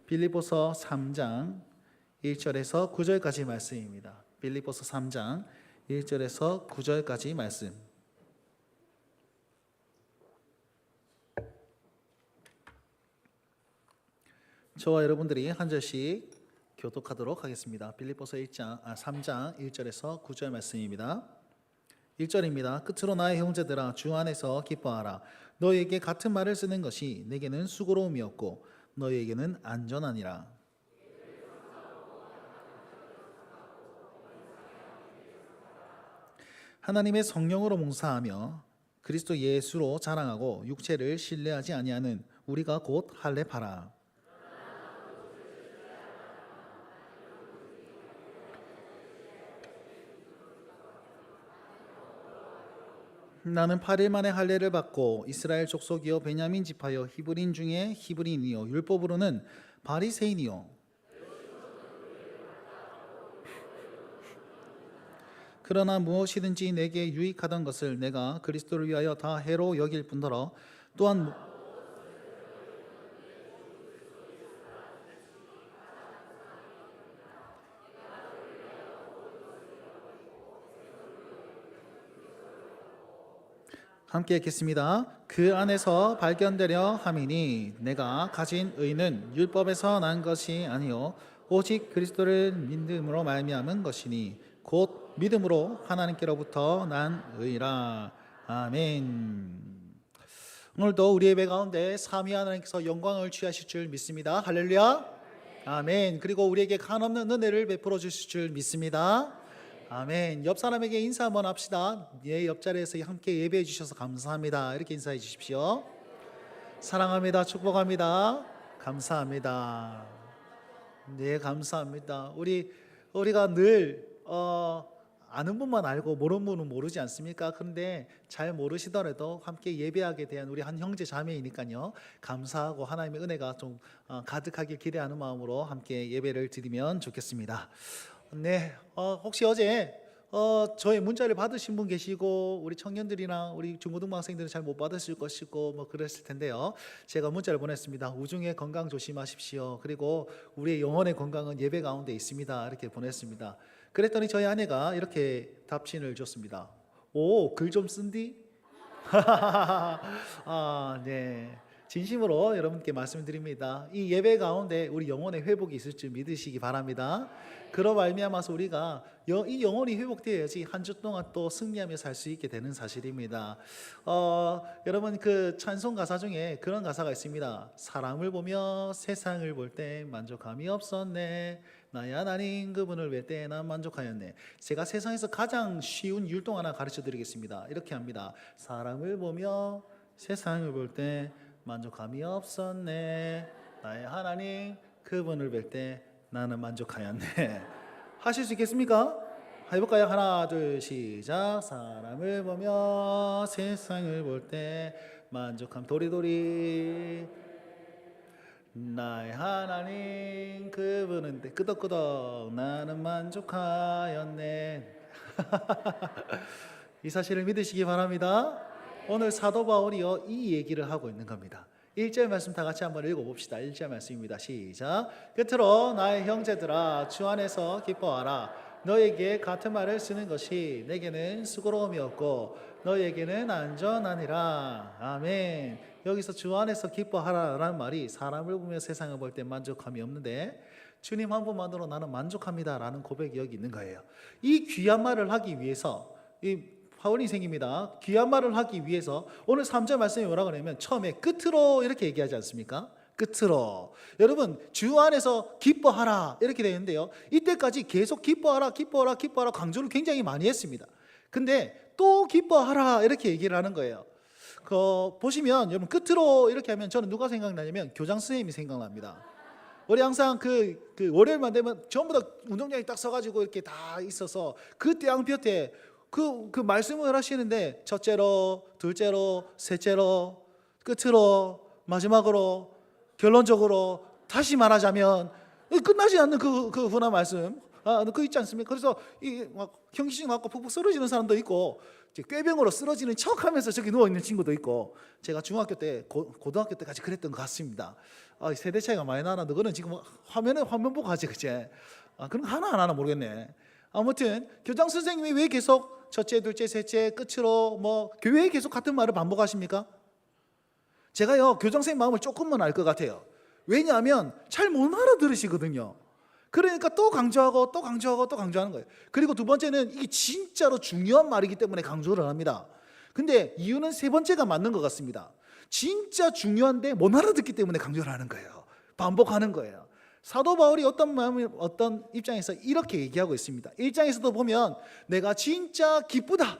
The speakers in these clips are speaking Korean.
빌립보서 3장 1절에서 9절까지 말씀입니다. 빌립보서 3장 1절에서 9절까지 말씀. 저와 여러분들이 한 절씩 교독하도록 하겠습니다. 빌립보서 3장 1절에서 9절 말씀입니다. 1절입니다. 끝으로 나의 형제들아 주 안에서 기뻐하라. 너희에게 같은 말을 쓰는 것이 내게는 수고로움이었고 너희에게는 안전하니라. 하나님의 성령으로 봉사하며 그리스도 예수로 자랑하고 육체를 신뢰하지 아니하는 우리가 곧 할례파라. 나는 8일 만에 할례를 받고 이스라엘 족속이요 베냐민 지파요 히브리인 중에 히브리인이요 율법으로는 바리새인이요 그러나 무엇이든지 내게 유익하던 것을 내가 그리스도를 위하여 다 해로 여길 뿐더러 또한 함께 읽겠습니다. 그 안에서 발견되려 함이니 내가 가진 의는 율법에서 난 것이 아니요 오직 그리스도를 믿음으로 말미암은 것이니 곧 믿음으로 하나님께로부터 난 의라. 아멘. 오늘도 우리 예배 가운데 삼위 하나님께서 영광을 취하실 줄 믿습니다. 할렐루야. 아멘. 그리고 우리에게 한없는 은혜를 베풀어 주실 줄 믿습니다. 아멘. 옆 사람에게 인사 한번 합시다. 예, 옆자리에서 함께 예배해 주셔서 감사합니다. 이렇게 인사해 주십시오. 사랑합니다. 축복합니다. 감사합니다. 네, 감사합니다. 우리가 늘 아는 분만 알고 모르는 분은 모르지 않습니까? 그런데 잘 모르시더라도 함께 예배하게 된 우리 한 형제 자매이니까요. 감사하고 하나님의 은혜가 좀 가득하길 기대하는 마음으로 함께 예배를 드리면 좋겠습니다. 네, 혹시 어제 저의 문자를 받으신 분 계시고 우리 청년들이나 우리 중고등학생들은 잘 못 받으실 것이고 뭐 그랬을 텐데요. 제가 문자를 보냈습니다. 우중의 건강 조심하십시오. 그리고 우리의 영혼의 건강은 예배 가운데 있습니다. 이렇게 보냈습니다. 그랬더니 저희 아내가 이렇게 답신을 줬습니다. 오, 글 좀 쓴디? 아, 네. 진심으로 여러분께 말씀드립니다. 이 예배 가운데 우리 영혼의 회복이 있을 줄 믿으시기 바랍니다. 그로 말미암아서 우리가 이 영혼이 회복되어야지 한 주 동안 또 승리하며 살 수 있게 되는 사실입니다. 여러분 그 찬송 가사 중에 그런 가사가 있습니다. 사람을 보며 세상을 볼 때 만족함이 없었네. 나의 하나님 그분을 뵐 때 난 만족하였네. 제가 세상에서 가장 쉬운 율동 하나 가르쳐 드리겠습니다. 이렇게 합니다. 사람을 보며 세상을 볼 때 만족함이 없었네. 나의 하나님 그분을 뵐 때 나는 만족하였네. 하실 수 있겠습니까? 해볼까요? 하나 둘 시작. 사람을 보며 세상을 볼 때 만족함 도리도리 나의 하나님 그분은 끄덕끄덕 나는 만족하였네. 이 사실을 믿으시기 바랍니다. 오늘 사도 바울이요 이 얘기를 하고 있는 겁니다. 1절 말씀 다 같이 한번 읽어봅시다. 1절 말씀입니다. 시작. 끝으로 나의 형제들아 주 안에서 기뻐하라. 너에게 같은 말을 쓰는 것이 내게는 수고로움이 없고 너에게는 안전하니라. 아멘. 여기서 주 안에서 기뻐하라라는 말이 사람을 보며 세상을 볼 때 만족함이 없는데 주님 한 분만으로 나는 만족합니다 라는 고백이 여기 있는 거예요. 이 귀한 말을 하기 위해서 이 바울이 생깁니다. 귀한 말을 하기 위해서 오늘 3절 말씀이 뭐라고 하냐면 처음에 끝으로 이렇게 얘기하지 않습니까? 끝으로. 여러분 주 안에서 기뻐하라 이렇게 되어 있는데요. 이때까지 계속 기뻐하라 기뻐하라 기뻐하라 강조를 굉장히 많이 했습니다. 근데 또 기뻐하라 이렇게 얘기를 하는 거예요. 보시면 여러분 끝으로 이렇게 하면 저는 누가 생각나냐면 교장 선생님이 생각납니다. 우리 항상 그 월요일만 되면 전부 다 운동장에 딱 서가지고 이렇게 다 있어서 그 떼양볕에 그 말씀을 하시는데 첫째로, 둘째로, 셋째로, 끝으로, 마지막으로, 결론적으로 다시 말하자면 끝나지 않는 그 훈한 말씀, 그 있지 않습니까? 그래서 막 형기증 갖고 푹푹 쓰러지는 사람도 있고 이제 꾀병으로 쓰러지는 척하면서 저기 누워 있는 친구도 있고, 제가 중학교 때 고등학교 때까지 그랬던 것 같습니다. 세대 차이가 많이 나나. 너는 지금 화면 보고 하지, 그치? 그런 거 하나 모르겠네. 아무튼 교장 선생님이 왜 계속 첫째, 둘째, 셋째 끝으로 뭐 교회에 계속 같은 말을 반복하십니까? 제가요 교장 선생님 마음을 조금만 알 것 같아요. 왜냐하면 잘 못 알아들으시거든요. 그러니까 또 강조하고 또 강조하고 또 강조하는 거예요. 그리고 두 번째는 이게 진짜로 중요한 말이기 때문에 강조를 합니다. 근데 이유는 세 번째가 맞는 것 같습니다. 진짜 중요한데 못 알아듣기 때문에 강조를 하는 거예요. 반복하는 거예요. 사도 바울이 어떤 입장에서 이렇게 얘기하고 있습니다. 1장에서도 보면 내가 진짜 기쁘다,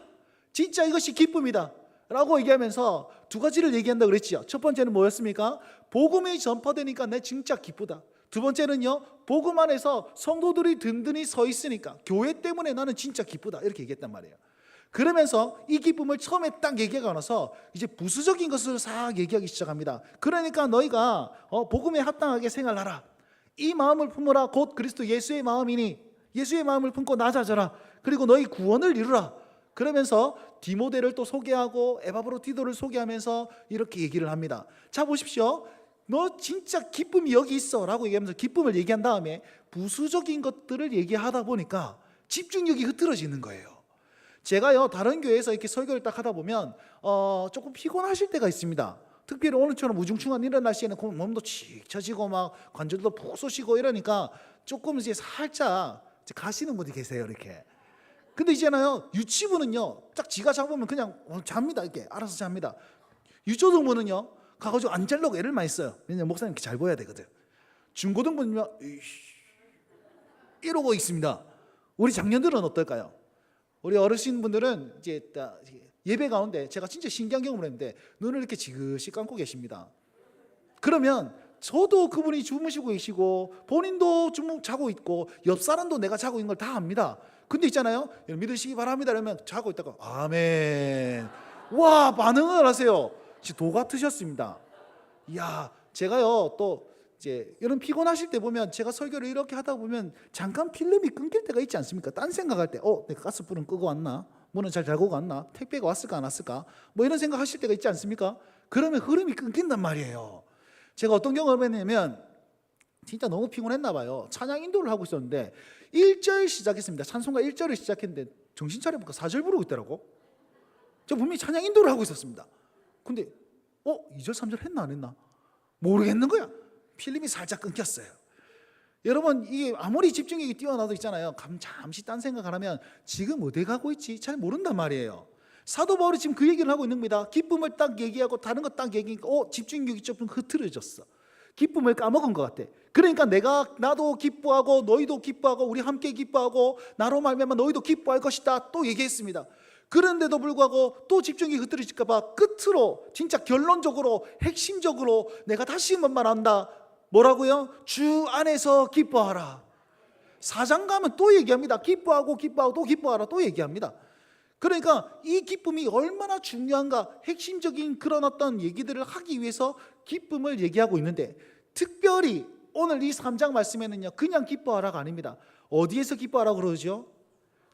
진짜 이것이 기쁨이다 라고 얘기하면서 두 가지를 얘기한다고 그랬죠. 첫 번째는 뭐였습니까? 복음이 전파되니까 내 진짜 기쁘다. 두 번째는요, 복음 안에서 성도들이 든든히 서 있으니까 교회 때문에 나는 진짜 기쁘다, 이렇게 얘기했단 말이에요. 그러면서 이 기쁨을 처음에 딱 얘기하고 나서 이제 부수적인 것을 싹 얘기하기 시작합니다. 그러니까 너희가 복음에 합당하게 생활하라, 이 마음을 품으라, 곧 그리스도 예수의 마음이니 예수의 마음을 품고 낮아져라, 그리고 너희 구원을 이루라. 그러면서 디모데를 또 소개하고 에바브로디도를 소개하면서 이렇게 얘기를 합니다. 자, 보십시오. 너 진짜 기쁨이 여기 있어 라고 얘기하면서 기쁨을 얘기한 다음에 부수적인 것들을 얘기하다 보니까 집중력이 흐트러지는 거예요. 제가요 다른 교회에서 이렇게 설교를 딱 하다 보면 조금 피곤하실 때가 있습니다. 특별히 오늘처럼 우중충한 이런 날씨에는 몸도 칙 처지고 막 관절도 푹 쏘시고 이러니까 조금 이제 살짝 가시는 분이 계세요, 이렇게. 근데 있잖아요, 유치부는요 딱 지가 잡으면 그냥 잡니다. 이렇게 알아서 잡니다. 유초등부는요 가가지고 안 자려고 애를 많이 써요. 왜냐면 목사님 이렇게 잘 보여야 되거든. 중고등부는요 이러고 있습니다. 우리 장년들은 어떨까요? 우리 어르신분들은 이제 예배 가운데 제가 진짜 신기한 경험을 했는데 눈을 이렇게 지그시 감고 계십니다. 그러면 저도 그분이 주무시고 계시고 본인도 자고 있고 옆 사람도 내가 자고 있는 걸 다 압니다. 근데 있잖아요, 믿으시기 바랍니다 이러면 자고 있다가 아멘, 와, 반응을 하세요. 도 같으셨습니다. 이야, 제가요 또 이제 여러분 피곤하실 때 보면 제가 설교를 이렇게 하다 보면 잠깐 필름이 끊길 때가 있지 않습니까? 딴 생각할 때 내가 가스불은 끄고 왔나? 문은 잘 닫고 갔나? 택배가 왔을까 안 왔을까? 뭐 이런 생각하실 때가 있지 않습니까? 그러면 흐름이 끊긴단 말이에요. 제가 어떤 경험을 했냐면 진짜 너무 피곤했나 봐요. 찬양 인도를 하고 있었는데 1절 시작했습니다. 찬송가 1절을 시작했는데 정신 차려보니까 4절 부르고 있더라고. 저 분명히 찬양 인도를 하고 있었습니다. 근데 2절 3절 했나 안 했나 모르겠는 거야. 필름이 살짝 끊겼어요. 여러분, 이게 아무리 집중력이 뛰어나도 있잖아요, 잠시 딴 생각을 하면 지금 어디 가고 있지 잘 모른단 말이에요. 사도 바울이 지금 그 얘기를 하고 있는 겁니다. 기쁨을 딱 얘기하고 다른 거 딱 얘기하니까 집중력이 조금 흐트러졌어. 기쁨을 까먹은 것 같아. 그러니까 나도 기뻐하고 너희도 기뻐하고 우리 함께 기뻐하고 나로 말미암아 너희도 기뻐할 것이다 또 얘기했습니다. 그런데도 불구하고 또 집중이 흐트러질까 봐 끝으로 진짜 결론적으로 핵심적으로 내가 다시 한번 말한다. 뭐라고요? 주 안에서 기뻐하라. 4장 가면 또 얘기합니다. 기뻐하고 또 기뻐하라 또 얘기합니다. 그러니까 이 기쁨이 얼마나 중요한가, 핵심적인 그런 어떤 얘기들을 하기 위해서 기쁨을 얘기하고 있는데, 특별히 오늘 이 3장 말씀에는요 그냥 기뻐하라가 아닙니다. 어디에서 기뻐하라고 그러죠?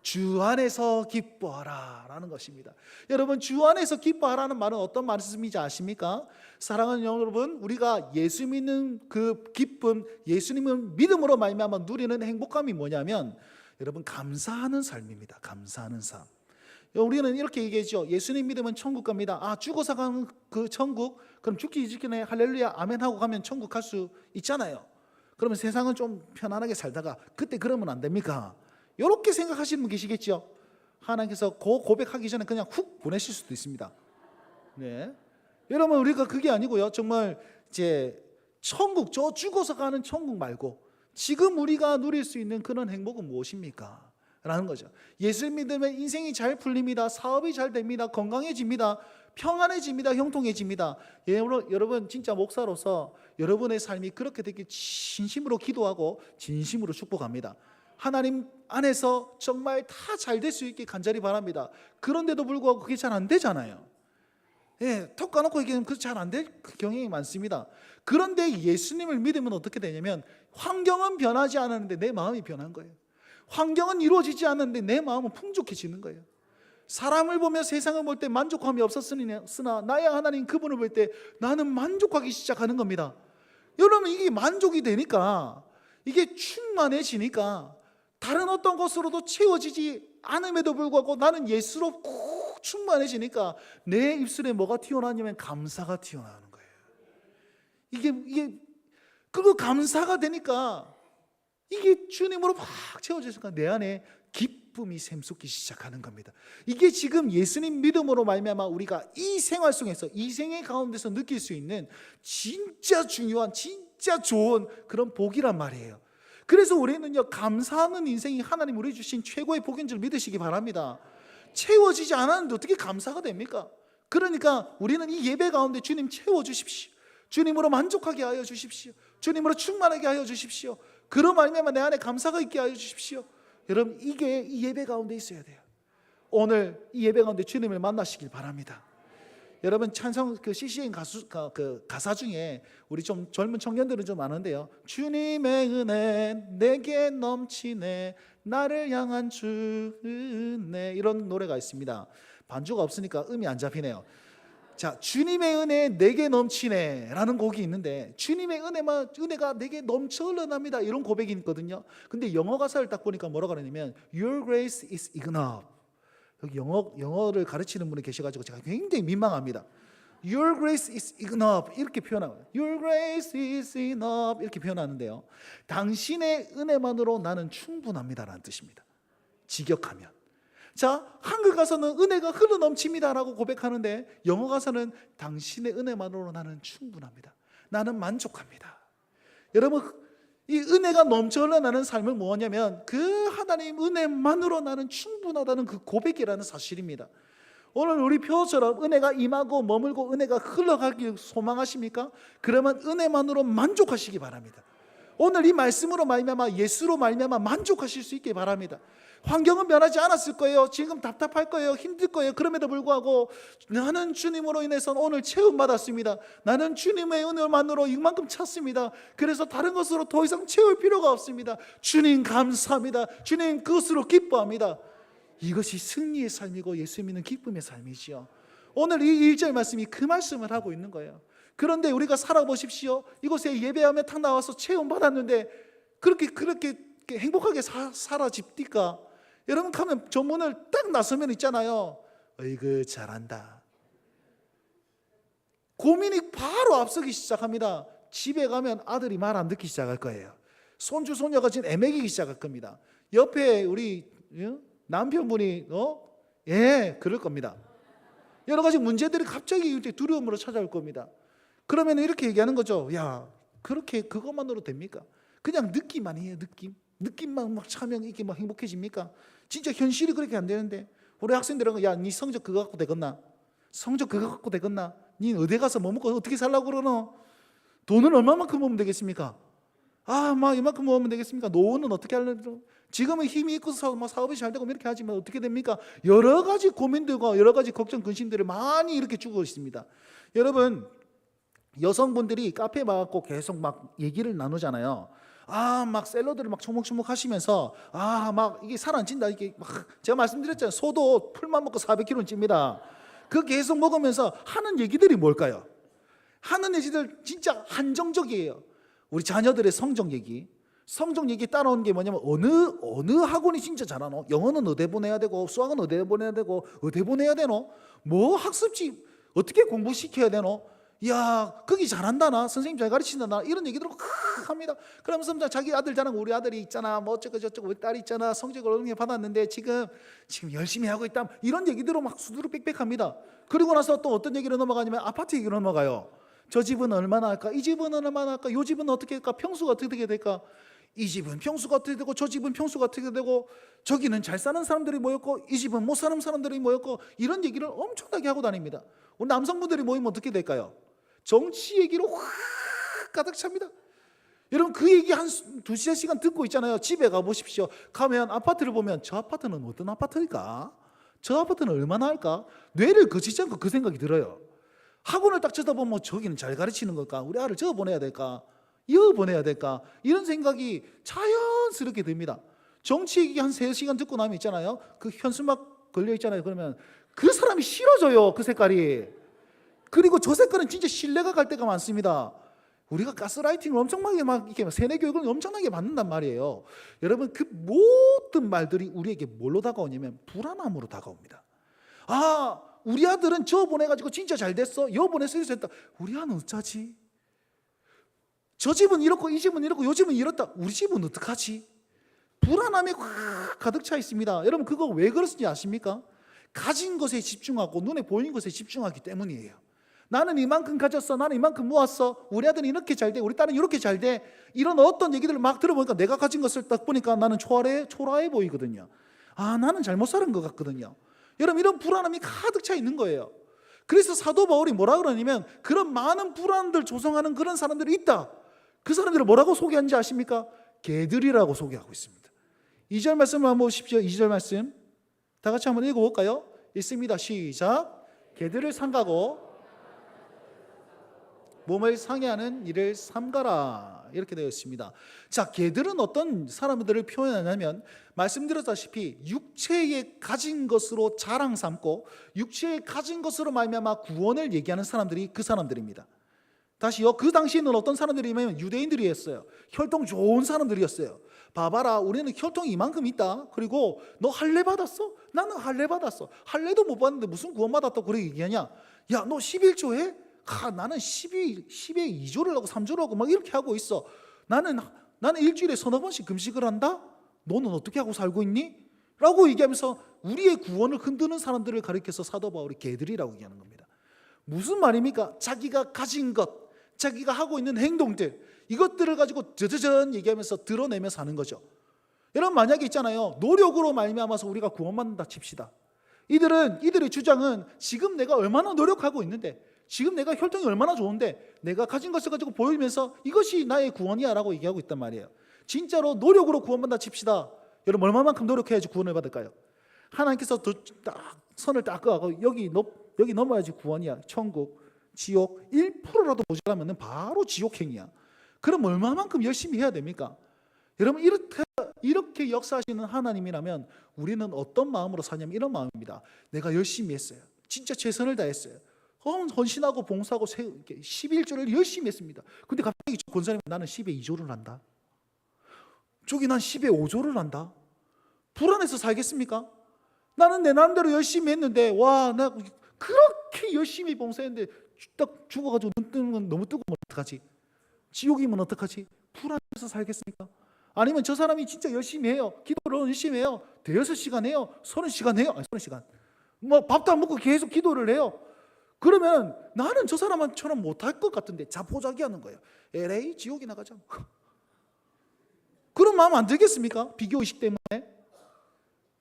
주 안에서 기뻐하라 라는 것입니다. 여러분, 주 안에서 기뻐하라는 말은 어떤 말씀인지 아십니까? 사랑하는 여러분, 우리가 예수 믿는 그 기쁨, 예수님을 믿음으로 말미암아 누리는 행복감이 뭐냐면 여러분, 감사하는 삶입니다. 감사하는 삶. 우리는 이렇게 얘기하죠. 예수님 믿으면 천국 갑니다. 죽어서 가는 그 천국, 그럼 죽기 직전에 할렐루야 아멘 하고 가면 천국 갈 수 있잖아요. 그러면 세상은 좀 편안하게 살다가 그때 그러면 안 됩니까? 이렇게 생각하시는 분 계시겠죠. 하나님께서 고백하기 전에 그냥 훅 보내실 수도 있습니다. 네, 여러분, 우리가 그게 아니고요, 정말 이제 천국, 저 죽어서 가는 천국 말고 지금 우리가 누릴 수 있는 그런 행복은 무엇입니까? 라는 거죠. 예수 믿으면 인생이 잘 풀립니다. 사업이 잘 됩니다. 건강해집니다. 평안해집니다. 형통해집니다. 여러분, 진짜 목사로서 여러분의 삶이 그렇게 되길 진심으로 기도하고 진심으로 축복합니다. 하나님 안에서 정말 다 잘 될 수 있게 간절히 바랍니다. 그런데도 불구하고 그게 잘 안 되잖아요. 턱 까놓고 얘기하면 그게 잘 안 될 경향이 많습니다. 그런데 예수님을 믿으면 어떻게 되냐면 환경은 변하지 않았는데 내 마음이 변한 거예요. 환경은 이루어지지 않았는데 내 마음은 풍족해지는 거예요. 사람을 보며 세상을 볼 때 만족함이 없었으나 나의 하나님 그분을 볼 때 나는 만족하기 시작하는 겁니다. 여러분, 이게 만족이 되니까, 이게 충만해지니까 다른 어떤 것으로도 채워지지 않음에도 불구하고 나는 예수로 꼭 충만해지니까 내 입술에 뭐가 튀어나오냐면 감사가 튀어나오는 거예요. 이게 그리고 감사가 되니까 이게 주님으로 막 채워지니까 내 안에 기쁨이 샘솟기 시작하는 겁니다. 이게 지금 예수님 믿음으로 말미암아 우리가 이 생활 속에서, 이 생의 가운데서 느낄 수 있는 진짜 중요한, 진짜 좋은 그런 복이란 말이에요. 그래서 우리는요, 감사하는 인생이 하나님 우리 주신 최고의 복인 줄 믿으시기 바랍니다. 채워지지 않았는데 어떻게 감사가 됩니까? 그러니까 우리는 이 예배 가운데 주님 채워주십시오. 주님으로 만족하게 하여 주십시오. 주님으로 충만하게 하여 주십시오. 그런 말미암아 내 안에 감사가 있게 하여 주십시오. 여러분, 이게 이 예배 가운데 있어야 돼요. 오늘 이 예배 가운데 주님을 만나시길 바랍니다. 여러분, 찬성 CCN 가사 중에 우리 좀 젊은 청년들은 좀 아는데요. 주님의 은혜 내게 넘치네, 나를 향한 주 은혜, 이런 노래가 있습니다. 반주가 없으니까 음이 안 잡히네요. 자, 주님의 은혜 내게 넘치네 라는 곡이 있는데, 주님의 은혜가 내게 넘쳐 흘러납니다, 이런 고백이 있거든요. 근데 영어 가사를 딱 보니까 뭐라고 하냐면 Your grace is enough. 여기 영어를 가르치는 분이 계셔가지고 제가 굉장히 민망합니다. Your grace is enough 이렇게 표현하고요. Your grace is enough 이렇게 표현하는데요, 당신의 은혜만으로 나는 충분합니다 라는 뜻입니다. 직역하면. 자, 한글 가서는 은혜가 흘러넘칩니다 라고 고백하는데, 영어 가서는 당신의 은혜만으로 나는 충분합니다, 나는 만족합니다. 여러분, 이 은혜가 넘쳐 흘러나는 삶은 뭐냐면 그 하나님 은혜만으로 나는 충분하다는 그 고백이라는 사실입니다. 오늘 우리 표처럼 은혜가 임하고 머물고 은혜가 흘러가길 소망하십니까? 그러면 은혜만으로 만족하시기 바랍니다. 오늘 이 말씀으로 말미암아, 예수로 말미암아 만족하실 수 있게 바랍니다. 환경은 변하지 않았을 거예요. 지금 답답할 거예요. 힘들 거예요. 그럼에도 불구하고 나는 주님으로 인해서 오늘 체험받았습니다. 나는 주님의 은혜만으로 이만큼 찼습니다. 그래서 다른 것으로 더 이상 채울 필요가 없습니다. 주님 감사합니다. 주님 그것으로 기뻐합니다. 이것이 승리의 삶이고 예수 믿는 기쁨의 삶이지요. 오늘 이 1절 말씀이 그 말씀을 하고 있는 거예요. 그런데 우리가 살아보십시오. 이곳에 예배하며 탁 나와서 체험받았는데 그렇게 행복하게 살아집니까? 여러분, 가면 전문을 딱 나서면 있잖아요, 어이구 잘한다. 고민이 바로 앞서기 시작합니다. 집에 가면 아들이 말 안 듣기 시작할 거예요. 손주 손녀가 지금 애매기기 시작할 겁니다. 옆에 우리 남편분이 그럴 겁니다. 여러 가지 문제들이 갑자기 두려움으로 찾아올 겁니다. 그러면 이렇게 얘기하는 거죠. 야, 그렇게 그것만으로 됩니까? 그냥 느낌만 해요. 느낌만 막 차면 이게 막 행복해집니까? 진짜 현실이 그렇게 안 되는데, 우리 학생들은 야, 네 성적 그거 갖고 되겠나? 성적 그거 갖고 되겠나? 네 어디 가서 뭐 먹고 어떻게 살라고 그러노? 돈은 얼마만큼 모으면 되겠습니까? 막 이만큼 모으면 되겠습니까? 노후는 어떻게 하려고? 지금은 힘이 있고서 사업이 잘 되고 이렇게 하지만 어떻게 됩니까? 여러 가지 고민들과 여러 가지 걱정, 근심들을 많이 이렇게 주고 있습니다. 여러분, 여성분들이 카페에 와갖고 계속 막 얘기를 나누잖아요. 막 샐러드를 막 초목초목 하시면서 막 이게 살 안 찐다, 이게 막 제가 말씀드렸잖아요. 소도 풀만 먹고 400kg는 찝니다. 그 계속 먹으면서 하는 얘기들이 뭘까요? 하는 얘기들 진짜 한정적이에요. 우리 자녀들의 성적 얘기 따라오는 게 뭐냐면 어느 학원이 진짜 잘하노? 영어는 어디 보내야 되고, 수학은 어디 보내야 되고, 어디 보내야 되노? 뭐 학습지 어떻게 공부시켜야 되노? 야, 거기 잘한다, 나 선생님 잘 가르친다, 나 이런 얘기들 합니다. 그러면서 자기 아들 자랑, 우리 아들이 있잖아, 뭐 어쩌고 저쩌고, 우리 딸이 있잖아, 성적을 얼마나 받았는데 지금 열심히 하고 있다, 이런 얘기들로 막 수두룩 빽빽합니다. 그리고 나서 또 어떤 얘기로 넘어가냐면 아파트 얘기로 넘어가요. 저 집은 얼마나 할까? 이 집은 얼마나 할까? 이 집은 어떻게 할까? 평수가 어떻게 될까? 이 집은 평수가 어떻게 되고, 저 집은 평수가 어떻게 되고, 저기는 잘 사는 사람들이 모였고, 이 집은 못 사는 사람들이 모였고, 이런 얘기를 엄청나게 하고 다닙니다. 우리 남성분들이 모이면 어떻게 될까요? 정치 얘기로 확 가득 찹니다. 여러분, 그 얘기 한 2-3시간 듣고 있잖아요. 집에 가보십시오. 가면 아파트를 보면 저 아파트는 어떤 아파트일까? 저 아파트는 얼마나 할까? 뇌를 거치지 않고 그 생각이 들어요. 학원을 딱 쳐다보면 저기는 잘 가르치는 걸까? 우리 아를 저 보내야 될까? 이어 보내야 될까? 이런 생각이 자연스럽게 듭니다. 정치 얘기 한 3시간 듣고 나면 있잖아요, 그 현수막 걸려 있잖아요. 그러면 그 사람이 싫어져요. 그 색깔이. 그리고 저 색깔은 진짜 신뢰가 갈 때가 많습니다. 우리가 가스라이팅을 엄청나게 막 이렇게 세뇌 교육을 엄청나게 받는단 말이에요. 여러분, 그 모든 말들이 우리에게 뭘로 다가오냐면 불안함으로 다가옵니다. 아, 우리 아들은 저 보내가지고 진짜 잘 됐어. 여 보내서 됐다. 우리 아는 어쩌지? 저 집은 이렇고 이 집은 이렇고 요 집은 이렇다. 우리 집은 어떡하지? 불안함이 확 가득 차 있습니다. 여러분, 그거 왜 그렇는지 아십니까? 가진 것에 집중하고 눈에 보이는 것에 집중하기 때문이에요. 나는 이만큼 가졌어. 나는 이만큼 모았어. 우리 아들은 이렇게 잘 돼. 우리 딸은 이렇게 잘 돼. 이런 어떤 얘기들을 막 들어보니까 내가 가진 것을 딱 보니까 나는 초라해 보이거든요. 아, 나는 잘못 살은 것 같거든요. 여러분, 이런 불안함이 가득 차 있는 거예요. 그래서 사도 바울이 뭐라 그러냐면 그런 많은 불안들 조성하는 그런 사람들이 있다. 그 사람들을 뭐라고 소개하는지 아십니까? 개들이라고 소개하고 있습니다. 2절 말씀을 한번 보십시오. 2절 말씀 다 같이 한번 읽어볼까요? 읽습니다. 시작. 개들을 삼가고 몸을 상해하는 일을 삼가라, 이렇게 되어 있습니다. 자, 개들은 어떤 사람들을 표현하냐면 말씀드렸다시피 육체에 가진 것으로 자랑 삼고 육체에 가진 것으로 말미암아 구원을 얘기하는 사람들이 그 사람들입니다. 다시요, 그 당시에는 어떤 사람들이냐면 유대인들이었어요. 혈통 좋은 사람들이었어요. 봐봐라, 우리는 혈통이 이만큼 있다. 그리고 너 할례 받았어? 나는 할례 받았어. 할례도 못 받는데 무슨 구원 받았다고 그렇게 얘기하냐? 야, 너 11조 해? 나는 10에 2조를 하고 3조를 하고 막 이렇게 하고 있어. 나는 일주일에 서너 번씩 금식을 한다? 너는 어떻게 하고 살고 있니? 라고 얘기하면서 우리의 구원을 흔드는 사람들을 가리켜서 사도 바울이 개들이라고 얘기하는 겁니다. 무슨 말입니까? 자기가 가진 것, 자기가 하고 있는 행동들, 이것들을 가지고 저저전 얘기하면서 드러내며 사는 거죠. 여러분, 만약에 있잖아요, 노력으로 말미암아서 우리가 구원받는다 칩시다. 이들의 주장은 지금 내가 얼마나 노력하고 있는데, 지금 내가 혈통이 얼마나 좋은데 내가 가진 것을 가지고 보이면서 이것이 나의 구원이야 라고 얘기하고 있단 말이에요. 진짜로 노력으로 구원받는다 칩시다. 여러분, 얼마만큼 노력해야지 구원을 받을까요? 하나님께서 선을 딱 그어가고 여기 넘어야지 구원이야. 천국, 지옥 1%라도 모자라면 바로 지옥행이야. 그럼 얼마만큼 열심히 해야 됩니까? 여러분, 이렇게 역사하시는 하나님이라면 우리는 어떤 마음으로 사냐면 이런 마음입니다. 내가 열심히 했어요. 진짜 최선을 다했어요. 헌신하고 봉사하고 11조를 열심히 했습니다. 근데 갑자기 권사님, 나는 10에 2조를 한다. 저기 난 10에 5조를 한다. 불안해서 살겠습니까? 나는 내 나름대로 열심히 했는데, 와, 나 그렇게 열심히 봉사했는데 딱 죽어가지고 눈 뜨는 건 너무 뜨거우면 어떡하지? 지옥이면 어떡하지? 불안해서 살겠습니까? 아니면 저 사람이 진짜 열심히 해요. 기도를 열심히 해요. 대여섯 시간 해요. 30시간 해요. 아니, 30시간. 뭐 밥도 안 먹고 계속 기도를 해요. 그러면 나는 저 사람처럼 못할 것 같은데 자포자기하는 거예요. LA 지옥이 나가자. 그런 마음 안 들겠습니까? 비교의식 때문에.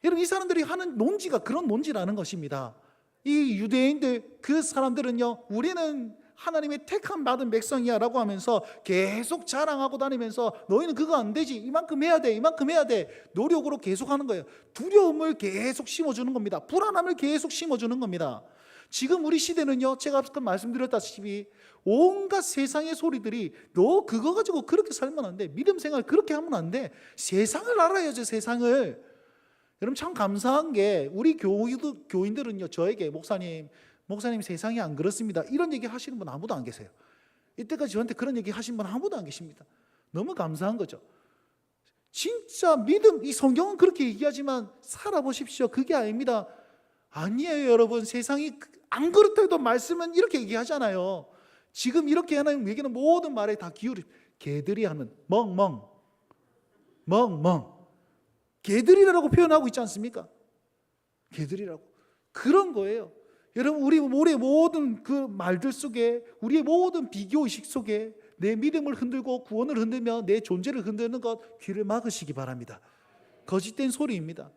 여러분, 이 사람들이 하는 논지가 그런 논지라는 것입니다. 이 유대인들, 그 사람들은요, 우리는 하나님의 택함 받은 백성이야 라고 하면서 계속 자랑하고 다니면서 너희는 그거 안 되지, 이만큼 해야 돼, 이만큼 해야 돼, 노력으로 계속 하는 거예요. 두려움을 계속 심어주는 겁니다. 불안함을 계속 심어주는 겁니다. 지금 우리 시대는요, 제가 아까 말씀드렸다시피 온갖 세상의 소리들이 너 그거 가지고 그렇게 살면 안 돼, 믿음 생활 그렇게 하면 안 돼, 세상을 알아야죠. 세상을. 여러분, 참 감사한 게 우리 교인들은요, 저에게 목사님 세상이 안 그렇습니다, 이런 얘기 하시는 분 아무도 안 계세요. 이때까지 저한테 그런 얘기 하신 분 아무도 안 계십니다. 너무 감사한 거죠. 진짜 믿음, 이 성경은 그렇게 얘기하지만 살아보십시오. 그게 아닙니다. 아니에요, 여러분. 세상이 안 그렇다 해도 말씀은 이렇게 얘기하잖아요. 지금 이렇게 하는 얘기는 모든 말에 다 개들이 하는 멍멍 개들이라고 표현하고 있지 않습니까? 개들이라고. 그런 거예요. 여러분, 우리의 모든 그 말들 속에, 우리의 모든 비교의식 속에 내 믿음을 흔들고 구원을 흔들며 내 존재를 흔드는 것, 귀를 막으시기 바랍니다. 거짓된 소리입니다.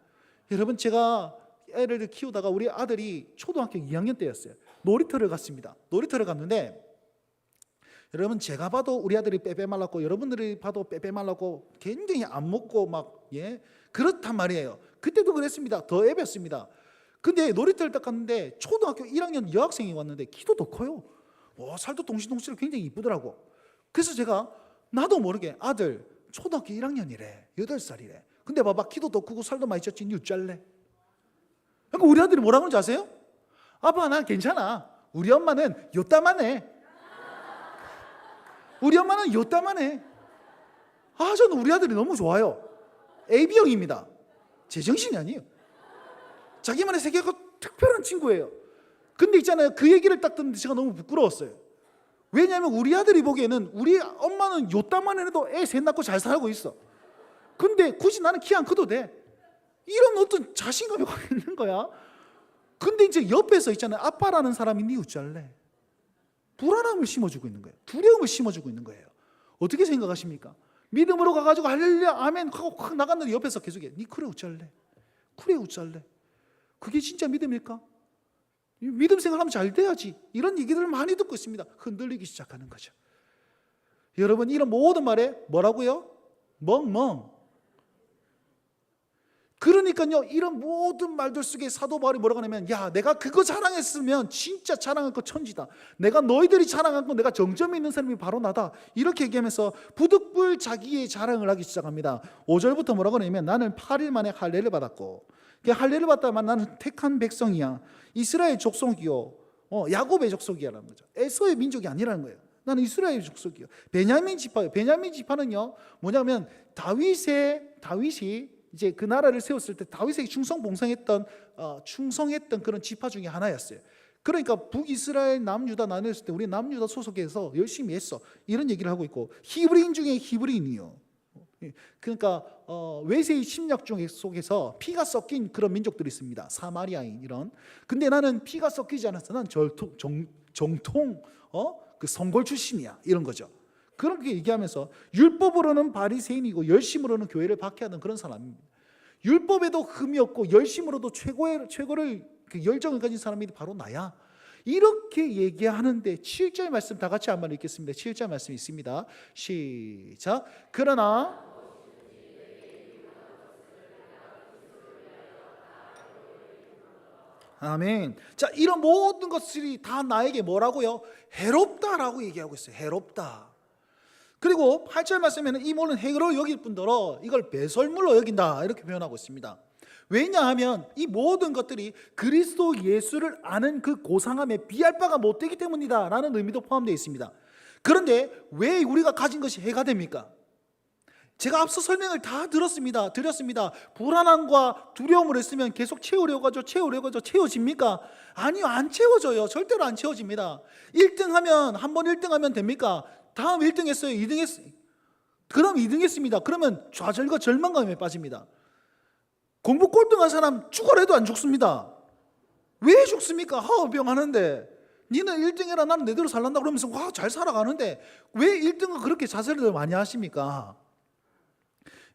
여러분, 제가 애를 키우다가 우리 아들이 초등학교 2학년 때였어요. 놀이터를 갔습니다. 놀이터를 갔는데, 여러분, 제가 봐도 우리 아들이 빼빼 말랐고 여러분들이 봐도 빼빼 말랐고 굉장히 안 먹고 막 그렇단 말이에요. 그때도 그랬습니다. 더 애볐습니다. 근데 놀이터를 딱 갔는데 초등학교 1학년 여학생이 왔는데 키도 더 커요. 살도 동실동실 굉장히 이쁘더라고. 그래서 제가 나도 모르게, 아들 초등학교 1학년이래, 8살이래. 근데 봐봐, 키도 더 크고 살도 많이 쪘지, 니 어쩔래? 그러니까 우리 아들이 뭐라고 하는지 아세요? 아빠 난 괜찮아. 우리 엄마는 요따만해. 우리 엄마는 요따만해. 저는 우리 아들이 너무 좋아요. AB형입니다. 제정신이 아니에요. 자기만의 세계가 특별한 친구예요. 근데 있잖아요, 그 얘기를 딱 듣는데 제가 너무 부끄러웠어요. 왜냐하면 우리 아들이 보기에는 우리 엄마는 요따만 해도 애 셋 낳고 잘 살고 있어. 근데 굳이 나는 키 안 커도 돼. 이런 어떤 자신감이 확 있는 거야. 근데 이제 옆에서 있잖아요, 아빠라는 사람이 니 어쩔래? 불안함을 심어주고 있는 거예요. 두려움을 심어주고 있는 거예요. 어떻게 생각하십니까? 믿음으로 가가지고 할렐루야 아멘 하고 확 나갔는데 옆에서 계속해. 니 그래 어쩔래? 그래 어쩔래? 그게 진짜 믿음일까? 믿음 생활하면 잘 돼야지. 이런 얘기들을 많이 듣고 있습니다. 흔들리기 시작하는 거죠. 여러분, 이런 모든 말에 뭐라고요? 멍멍. 그러니까요, 이런 모든 말들 속에 사도 바울이 뭐라고 하냐면, 야, 내가 그거 자랑했으면 진짜 자랑할 거 천지다. 내가 너희들이 자랑한 건 내가 정점에 있는 사람이 바로 나다. 이렇게 얘기하면서 부득불 자기의 자랑을 하기 시작합니다. 5절부터 뭐라고 하냐면, 나는 8일 만에 할례를 받았고, 할례를 받다만 나는 택한 백성이야. 이스라엘 족속이요, 야곱의 족속이야라는 거죠. 에서의 민족이 아니라는 거예요. 나는 이스라엘 족속이요. 베냐민 지파요. 베냐민 지파는요, 뭐냐면 다윗이 이제 그 나라를 세웠을 때 다윗에게 충성했던 그런 지파 중에 하나였어요. 그러니까 북이스라엘 남유다 나뉘었을 때 우리 남유다 소속에서 열심히 했어. 이런 얘기를 하고 있고, 히브리인 중에 히브리인이요. 그러니까 외세의 침략 속에서 피가 섞인 그런 민족들이 있습니다. 사마리아인 이런. 근데 나는 피가 섞이지 않았어. 난 정통 그 성골 출신이야. 이런 거죠. 그렇게 얘기하면서 율법으로는 바리새인이고 열심으로는 교회를 박해하는 그런 사람입니다. 율법에도 흠이 없고 열심으로도 최고를 그 열정을 가진 사람이 바로 나야. 이렇게 얘기하는데 7절 말씀 다 같이 한번 읽겠습니다. 7절 말씀이 있습니다. 시작. 그러나 아멘. 자, 이런 모든 것들이 다 나에게 뭐라고요? 해롭다라고 얘기하고 있어요. 해롭다. 그리고 8절 말씀에는 이 모든 해로 여길 뿐더러 이걸 배설물로 여긴다 이렇게 표현하고 있습니다. 왜냐하면 이 모든 것들이 그리스도 예수를 아는 그 고상함에 비할 바가 못되기 때문이다 라는 의미도 포함되어 있습니다. 그런데 왜 우리가 가진 것이 해가 됩니까? 제가 앞서 설명을 다 드렸습니다. 불안함과 두려움을 했으면 계속 채우려고 하죠. 채워집니까? 아니요, 안 채워져요. 절대로 안 채워집니다. 1등하면, 한 번 1등하면 됩니까? 다음 1등 했어요. 2등 했어요. 그럼 2등 했습니다. 그러면 좌절과 절망감에 빠집니다. 공부 꼴등한 사람 죽어라도 안 죽습니다. 왜 죽습니까? 하어병하는데 니는 1등 해라, 나는 내대로 살란다 그러면서 잘 살아가는데 왜 1등을 그렇게 자살을 많이 하십니까?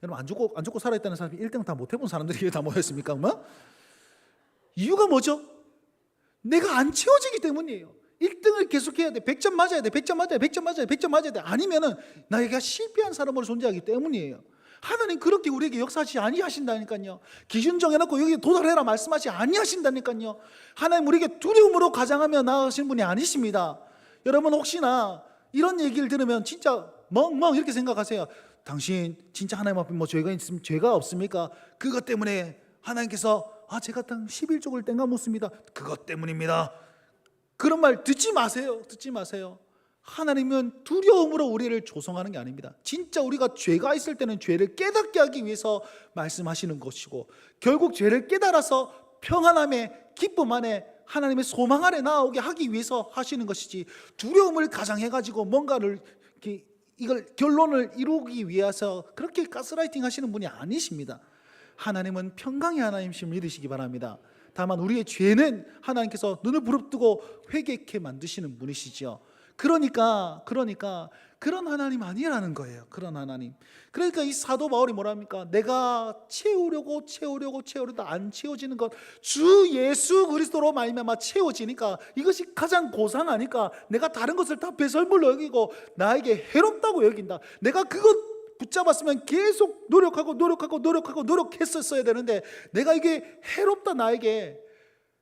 여러분, 안 죽고 살아있다는 사람이 1등 다 못 해본 사람들이 다 모였습니까? 이유가 뭐죠? 내가 안 채워지기 때문이에요. 1등을 계속해야 돼. 100점 맞아야 돼. 100점 맞아야 돼. 아니면은 나에게 실패한 사람으로 존재하기 때문이에요. 하나님 그렇게 우리에게 역사하지 아니하신다니까요. 기준 정해놓고 여기 도달해라 말씀하지 아니하신다니까요. 하나님 우리에게 두려움으로 가장하며 나아가신 분이 아니십니다. 여러분, 혹시나 이런 얘기를 들으면 진짜 멍멍 이렇게 생각하세요. 당신 진짜 하나님 앞에 뭐 죄가 있으면 죄가 없습니까? 그것 때문에 하나님께서 제가 땅 11족을 땡가묻습니다. 그것 때문입니다. 그런 말 듣지 마세요. 하나님은 두려움으로 우리를 조성하는 게 아닙니다. 진짜 우리가 죄가 있을 때는 죄를 깨닫게 하기 위해서 말씀하시는 것이고, 결국 죄를 깨달아서 평안함에 기쁨 안에 하나님의 소망 안에 나오게 하기 위해서 하시는 것이지, 두려움을 가장해가지고 뭔가를 이걸 결론을 이루기 위해서 그렇게 가스라이팅 하시는 분이 아니십니다. 하나님은 평강의 하나님이심을 믿으시기 바랍니다. 다만 우리의 죄는 하나님께서 눈을 부릅뜨고 회개케 만드시는 분이시죠. 그러니까 그런 하나님 아니라는 거예요. 그런 하나님. 그러니까 이 사도 바울이 뭐랍니까? 내가 채우려고 안 채워지는 것, 주 예수 그리스도로 말미암아 채워지니까 이것이 가장 고상하니까 내가 다른 것을 다 배설물로 여기고 나에게 해롭다고 여긴다. 내가 그것 붙잡았으면 계속 노력했었어야 되는데 내가 이게 해롭다 나에게.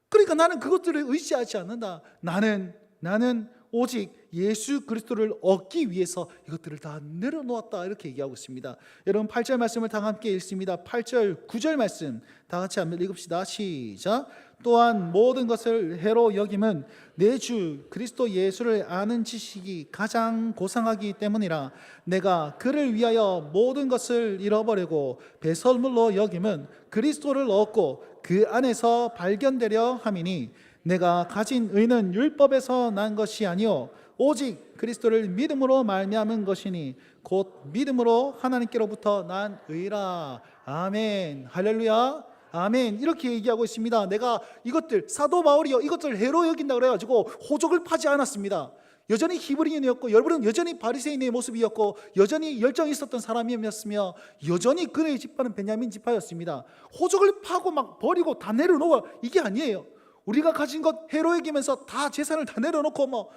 그러니까 나는 그것들을 의지하지 않는다. 나는 오직 예수 그리스도를 얻기 위해서 이것들을 다 내려놓았다, 이렇게 얘기하고 있습니다. 여러분 8절 말씀을 다 함께 읽습니다. 8절 9절 말씀 다 같이 한번 읽읍시다. 시작. 또한 모든 것을 해로 여김은 내 주 그리스도 예수를 아는 지식이 가장 고상하기 때문이라. 내가 그를 위하여 모든 것을 잃어버리고 배설물로 여김은 그리스도를 얻고 그 안에서 발견되려 함이니 내가 가진 의는 율법에서 난 것이 아니요 오직 그리스도를 믿음으로 말미암은 것이니 곧 믿음으로 하나님께로부터 난 의라. 아멘. 할렐루야. 아멘. 이렇게 얘기하고 있습니다. 내가 이것들, 사도 바울이요, 이것들 해로 여긴다 그래가지고 호적을 파지 않았습니다. 여전히 히브리인이었고, 여전히 바리새인의 모습이었고, 여전히 열정이 있었던 사람이었으며, 여전히 그의 지파는 베냐민 지파였습니다. 호적을 파고 막 버리고 다 내려놓아, 이게 아니에요. 우리가 가진 것 해로 여기면서 다 재산을 다 내려놓고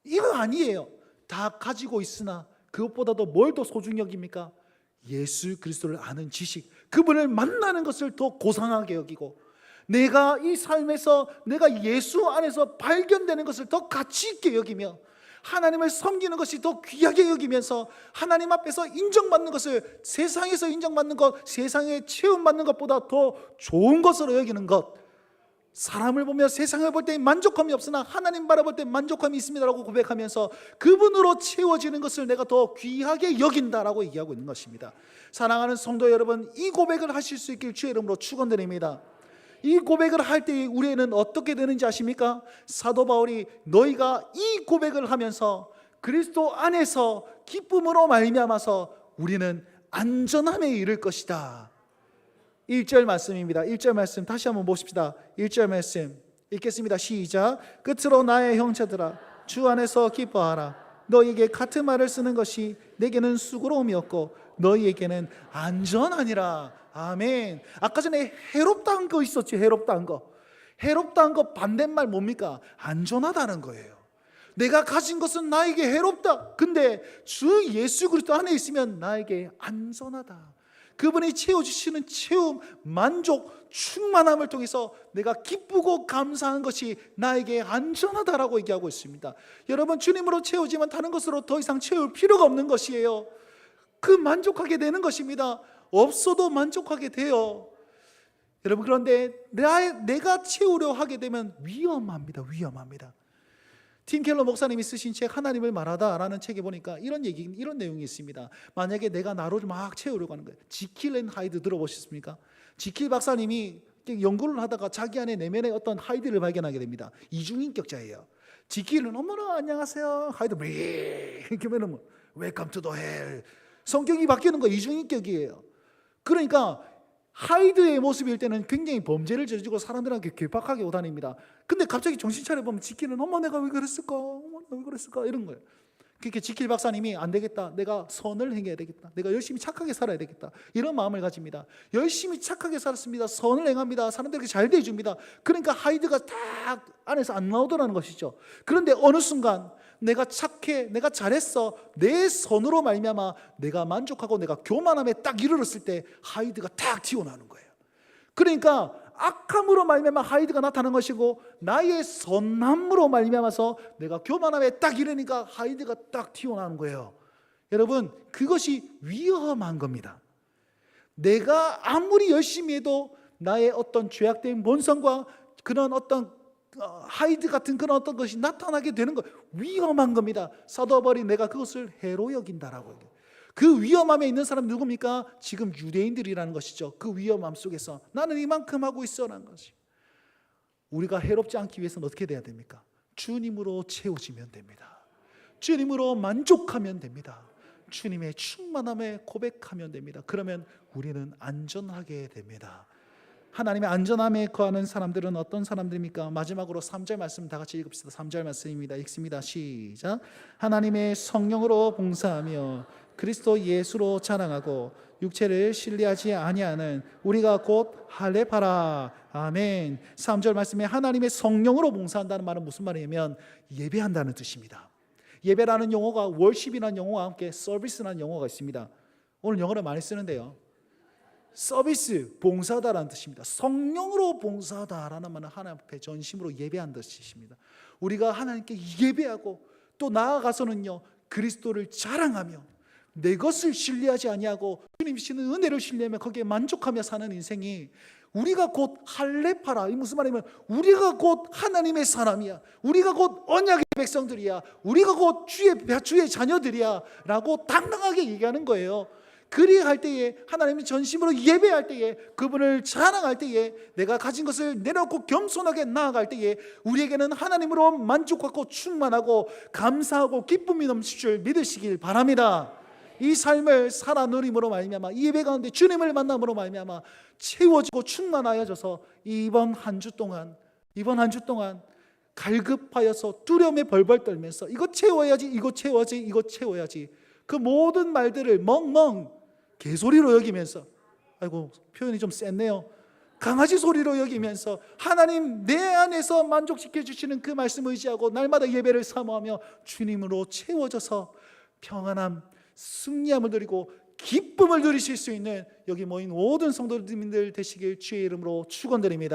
이거 아니에요. 다 가지고 있으나 그것보다도 뭘 더 소중히 여깁니까? 예수 그리스도를 아는 지식, 그분을 만나는 것을 더 고상하게 여기고, 내가 이 삶에서 내가 예수 안에서 발견되는 것을 더 가치 있게 여기며, 하나님을 섬기는 것이 더 귀하게 여기면서, 하나님 앞에서 인정받는 것을, 세상에서 인정받는 것, 세상에 체험받는 것보다 더 좋은 것으로 여기는 것, 사람을 보며 세상을 볼 때 만족함이 없으나 하나님 바라볼 때 만족함이 있습니다라고 고백하면서 그분으로 채워지는 것을 내가 더 귀하게 여긴다라고 얘기하고 있는 것입니다. 사랑하는 성도 여러분, 이 고백을 하실 수 있길 주의 이름으로 축원드립니다. 이 고백을 할 때 우리는 어떻게 되는지 아십니까? 사도 바울이 너희가 이 고백을 하면서 그리스도 안에서 기쁨으로 말미암아서 우리는 안전함에 이를 것이다. 1절 말씀입니다. 1절 말씀 다시 한번 보십시다. 1절 말씀 읽겠습니다. 시작. 끝으로 나의 형제들아, 주 안에서 기뻐하라. 너희에게 같은 말을 쓰는 것이 내게는 수고로움이었고 너희에게는 안전하니라. 아멘. 아까 전에 해롭다는 거 있었죠. 해롭다는 거. 해롭다는 거 반대말 뭡니까? 안전하다는 거예요. 내가 가진 것은 나에게 해롭다. 근데 주 예수 그리스도 안에 있으면 나에게 안전하다. 그분이 채워주시는 체험, 만족, 충만함을 통해서 내가 기쁘고 감사한 것이 나에게 안전하다라고 얘기하고 있습니다. 여러분, 주님으로 채워지면 다른 것으로 더 이상 채울 필요가 없는 것이에요. 그 만족하게 되는 것입니다. 없어도 만족하게 돼요. 여러분, 그런데 내가 채우려 하게 되면 위험합니다. 위험합니다. 팀 켈러 목사님이 쓰신 책 하나님을 말하다라는 책에 보니까 이런 내용이 있습니다. 만약에 내가 나를 막 채우려고 하는 거예요. 지킬 앤 하이드 들어보셨습니까? 지킬 박사님이 연구를 하다가 자기 안에 내면의 어떤 하이드를 발견하게 됩니다. 이중인격자예요. 지킬은 어머나 안녕하세요. 하이드 이렇게 하면 웰컴 투 더 헬. 성격이 바뀌는 거 이중인격이에요. 그러니까 하이드의 모습일 때는 굉장히 범죄를 저지르고 사람들한테 괴팍하게 오다닙니다. 근데 갑자기 정신 차려보면 지킬은 어머 내가 왜 그랬을까? 어머 내가 왜 그랬을까? 이런 거예요. 그렇게 지킬 박사님이 안 되겠다. 내가 선을 행해야 되겠다. 내가 열심히 착하게 살아야 되겠다. 이런 마음을 가집니다. 열심히 착하게 살았습니다. 선을 행합니다. 사람들에게 잘 대해줍니다. 그러니까 하이드가 딱 안에서 안 나오더라는 것이죠. 그런데 어느 순간 내가 착해, 내가 잘했어, 내 선으로 말미암아 내가 만족하고 내가 교만함에 딱 이르렀을 때 하이드가 딱 튀어나오는 거예요. 그러니까 악함으로 말미암아 하이드가 나타나는 것이고 나의 선함으로 말미암아서 내가 교만함에 딱 이르니까 하이드가 딱 튀어나오는 거예요. 여러분, 그것이 위험한 겁니다. 내가 아무리 열심히 해도 나의 어떤 죄악된 본성과 그런 어떤 하이드 같은 그런 어떤 것이 나타나게 되는 거 위험한 겁니다. 사도 바울이 내가 그것을 해로 여긴다라고 얘기해요. 그 위험함에 있는 사람 누굽니까? 지금 유대인들이라는 것이죠. 그 위험함 속에서 나는 이만큼 하고 있어라는 것이. 우리가 해롭지 않기 위해서는 어떻게 돼야 됩니까? 주님으로 채워지면 됩니다. 주님으로 만족하면 됩니다. 주님의 충만함에 고백하면 됩니다. 그러면 우리는 안전하게 됩니다. 하나님의 안전함에 거하는 사람들은 어떤 사람들입니까? 마지막으로 3절 말씀 다 같이 읽읍시다. 3절 말씀입니다. 읽습니다. 시작. 하나님의 성령으로 봉사하며 그리스도 예수로 자랑하고 육체를 신뢰하지 아니하는 우리가 곧 할례하라. 아멘. 3절 말씀에 하나님의 성령으로 봉사한다는 말은 무슨 말이냐면 예배한다는 뜻입니다. 예배라는 용어가 월십이라는 용어와 함께 서비스라는 용어가 있습니다. 오늘 영어를 많이 쓰는데요. 서비스, 봉사다라는 뜻입니다. 성령으로 봉사다라는 말은 하나님 앞에 전심으로 예배한다는 뜻입니다. 우리가 하나님께 예배하고 또 나아가서는요, 그리스도를 자랑하며 내 것을 신뢰하지 아니하고 주님 주시는 은혜를 신뢰하며 거기에 만족하며 사는 인생이, 우리가 곧 할례파라. 이 무슨 말이냐면 우리가 곧 하나님의 사람이야, 우리가 곧 언약의 백성들이야, 우리가 곧 주의 자녀들이야 라고 당당하게 얘기하는 거예요. 그리할 때에, 하나님이 전심으로 예배할 때에, 그분을 자랑할 때에, 내가 가진 것을 내놓고 겸손하게 나아갈 때에 우리에게는 하나님으로 만족하고 충만하고 감사하고 기쁨이 넘칠 줄 믿으시길 바랍니다. 이 삶을 살아 누림으로 말미암아, 이 예배 가운데 주님을 만남으로 말미암아 채워지고 충만하여져서 이번 한 주 동안 갈급하여서 두려움에 벌벌 떨면서 이거 채워야지, 이거 채워야지, 이거 채워야지, 그 모든 말들을 멍멍 개소리로 여기면서, 아이고 표현이 좀 셌네요, 강아지 소리로 여기면서 하나님 내 안에서 만족시켜 주시는 그 말씀을 의지하고 날마다 예배를 사모하며 주님으로 채워져서 평안함, 승리함을 누리고 기쁨을 누리실 수 있는 여기 모인 모든 성도님들 되시길 주의 이름으로 축원드립니다.